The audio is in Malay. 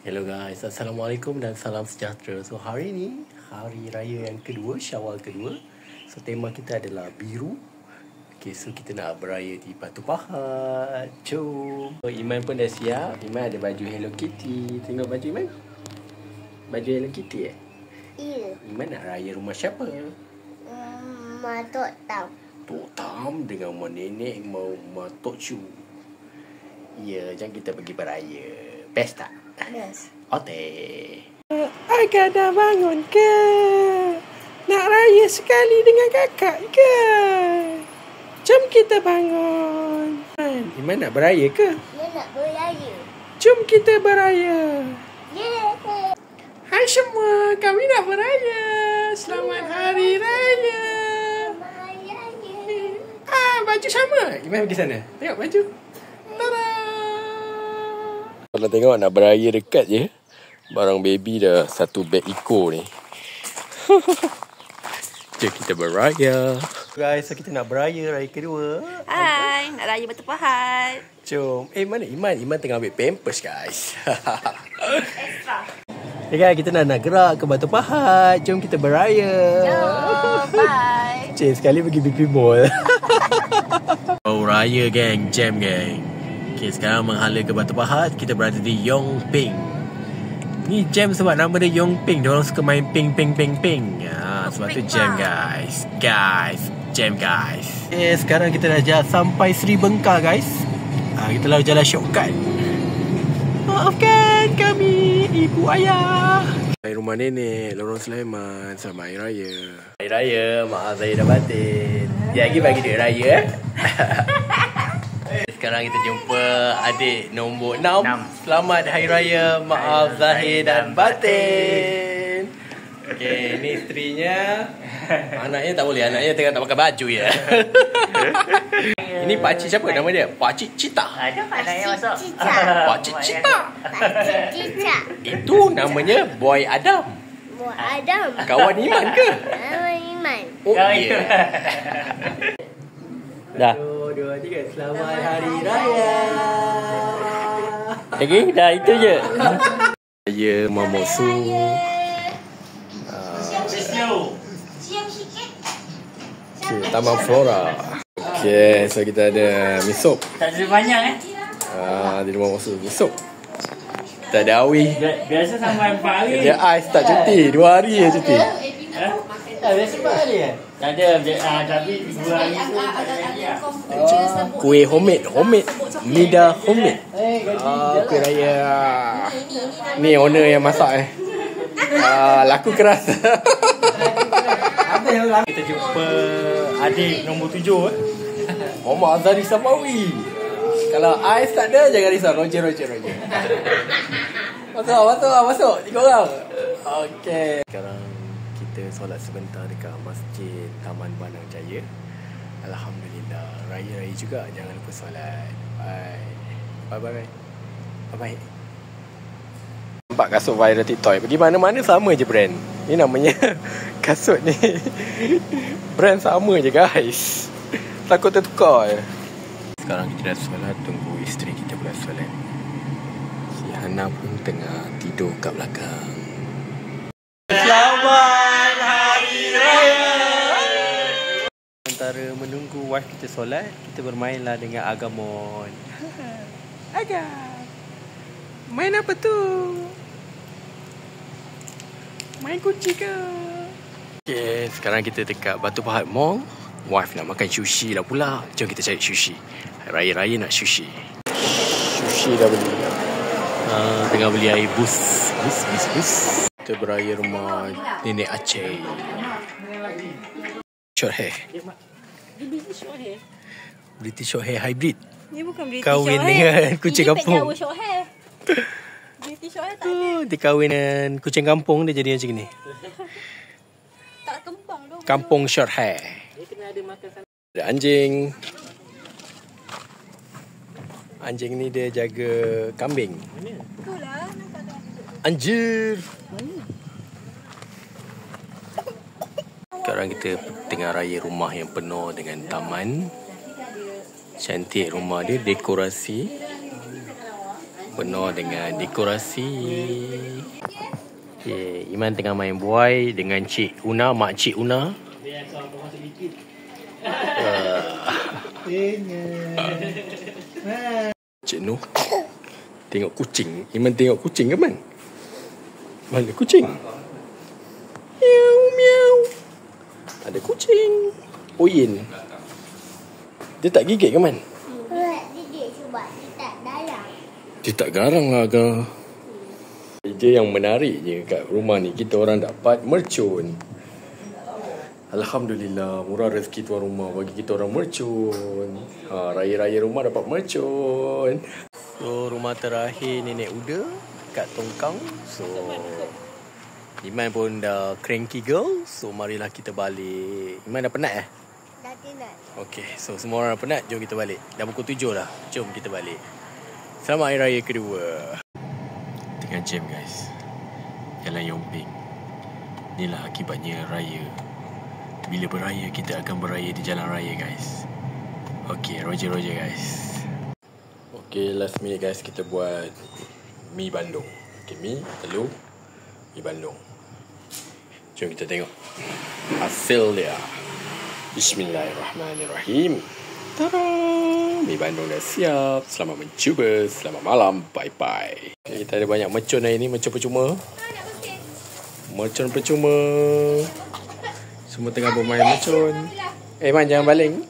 Hello guys, Assalamualaikum dan salam sejahtera. So hari ni, hari raya yang kedua, Syawal kedua. So tema kita adalah biru. Okay, so kita nak beraya di Batu Pahat. Jom. So Iman pun dah siap. Iman ada baju Hello Kitty. Tengok baju Iman. Baju Hello Kitty Ya. Iman nak raya rumah siapa? Mak Tok Tam. Tok Tam dengan mak nenek mau mak Tok Chu. Ya, jom kita pergi beraya. Best tak? Yes. Oke. Agak dah bangun ke? Nak raya sekali dengan kakak ke? Jom kita bangun. Iman nak beraya ke? Dia nak beraya. Jom kita beraya. Yeah. Hai semua, kami nak beraya. Selamat Hari Raya. Baju sama. Iman pergi sana. Tengok baju. Tada. Kalau tengok nak beraya dekat je. Barang baby dah satu beg Iko ni. Jom kita beraya. Guys, so kita nak beraya raya kedua. Hai, nak raya Batu Pahat. Jom. Mana Iman? Iman tengah ambil pampers guys. Extra. Okay guys, kita nak gerak ke Batu Pahat. Jom kita beraya. Jom, bye. Cik, sekali pergi BP Mall. Oh, raya gang, jam gang. Okay, sekarang menghala ke Batu Pahat. Kita berada di Yongping. Ni jam sebab nama dia Yongping. Diorang suka main ping. Sebab tu jam guys. Jam guys. Okay, sekarang kita dah jalan sampai Sri Bengkar guys. Kita lalu jalan shortcut. Maafkan kami, ibu ayah. Dari rumah nenek, Lorong Sulaiman. Selamat Hari Raya. Hari Raya, maaf saya dah batin. Dia lagi bagi duit raya. Sekarang kita jumpa adik nombor 6. Selamat Hari Raya, maaf zahir dan batin. Okay, ni isterinya. Anaknya tak boleh, anaknya tengah tak pakai baju ya. Ini pakcik siapa nama dia? Pakcik Cita. Ada anaknya masuk. Pakcik Cita. Pakcik Cicak. Itu namanya Boy Adam. Buat Adam. Kawan Iman ke? Iman. Oh iya. Dah. 1, 2, 3. Selamat Hari Raya. Lagi? Dah itu je. Raya Mamosu. Okay, Taman Flora. Okay, so kita ada misop. Tak ada banyak Di rumah Mamosu misop. Kita ada awi. Biasa sampai 4 hari. Dia ais tak cuti. 2 hari je cuti. Biasa 4 hari tak ada. Tapi 2 hari tu tak ada lagi lah. Kuih homemade. Nida homemade. Kuih raya. Ni owner yang masak laku keras. Kita jumpa adik nombor 7 Muhammad Azhari Samawi. Kalau ais tak ada, jangan risau. Roger. Masuk 3 orang. Okey. Sekarang kita solat sebentar dekat Masjid Taman Banang Jaya. Alhamdulillah, raya-raya juga. Jangan lupa solat. Bye. Nampak kasut viral TikTok. Pergi mana-mana sama je brand. Ni namanya kasut ni. Brand sama je guys. Takut tertukar je. Sekarang kita dah solat. Tunggu isteri kita pula solat. Si Hana pun tengah tidur kat belakang. Selamat Hari Raya. Antara menunggu wife kita solat, kita bermainlah dengan Agamon. Agam, main apa tu? Main kunci ke? Okay, sekarang kita dekat Batu Pahat Mall. Wife nak makan sushi lah pula. Jom kita cari sushi. Raya-raya nak sushi. Sushi dah beli. Tengah beli air bus. Kita beraya rumah Nenek Aceh. Short hair. British short hair hybrid. Ni bukan British Kahwin short dengan hair. kucing Ini kampung. tak Jawa short hair. British short hair tak ada. Dia kahwin dengan kucing kampung, dia jadi macam ni. Tak kembang tu. Kampung short hair. Dia kena ada makan sana. Ada anjing. Anjing ni dia jaga kambing. Itulah nampak tak. Anjir. Sekarang kita tengah raya rumah yang penuh dengan taman. Cantik rumah dia, dekorasi. penuh dengan dekorasi. Okay, Iman tengah main buai dengan Cik Una, mak Cik Una. Cik Noh tengok kucing. Iman tengok kucing ke Man? Mana kucing? Miau miau. Ada kucing. Oyin. Dia tak gigit ke Man? Dia cuba dia tak darah. Dia tak garang lah ke? Dia yang menarik je kat rumah ni, kita orang dapat mercun. Alhamdulillah, murah rezeki tuan rumah bagi kita orang mercun. Raya-raya rumah dapat mercun. So, rumah terakhir Nenek Uda kat Tongkang. So, Iman pun dah cranky girl. So, marilah kita balik. Iman dah penat eh? Dah tenat. Okay, so semua orang dah penat. Jom kita balik. Dah pukul 7 lah. Jom kita balik. Selamat Hari Raya kedua. Tengah jam guys, Jalan Yongping. Inilah akibatnya raya. Bila beraya, kita akan beraya di jalan raya guys. Okay, Roger guys. Okay, last minute guys, kita buat mi Bandung. Okay, mi, telur, mi Bandung. Jom kita tengok hasil dia. Bismillahirrahmanirrahim. Tada! Mi Bandung dah siap. Selamat mencuba. Selamat malam. Bye-bye. Okay, kita ada banyak mercun hari ni. Mercun percuma. Mercun percuma. Semua tengah bermain mercun. Man, jangan baling.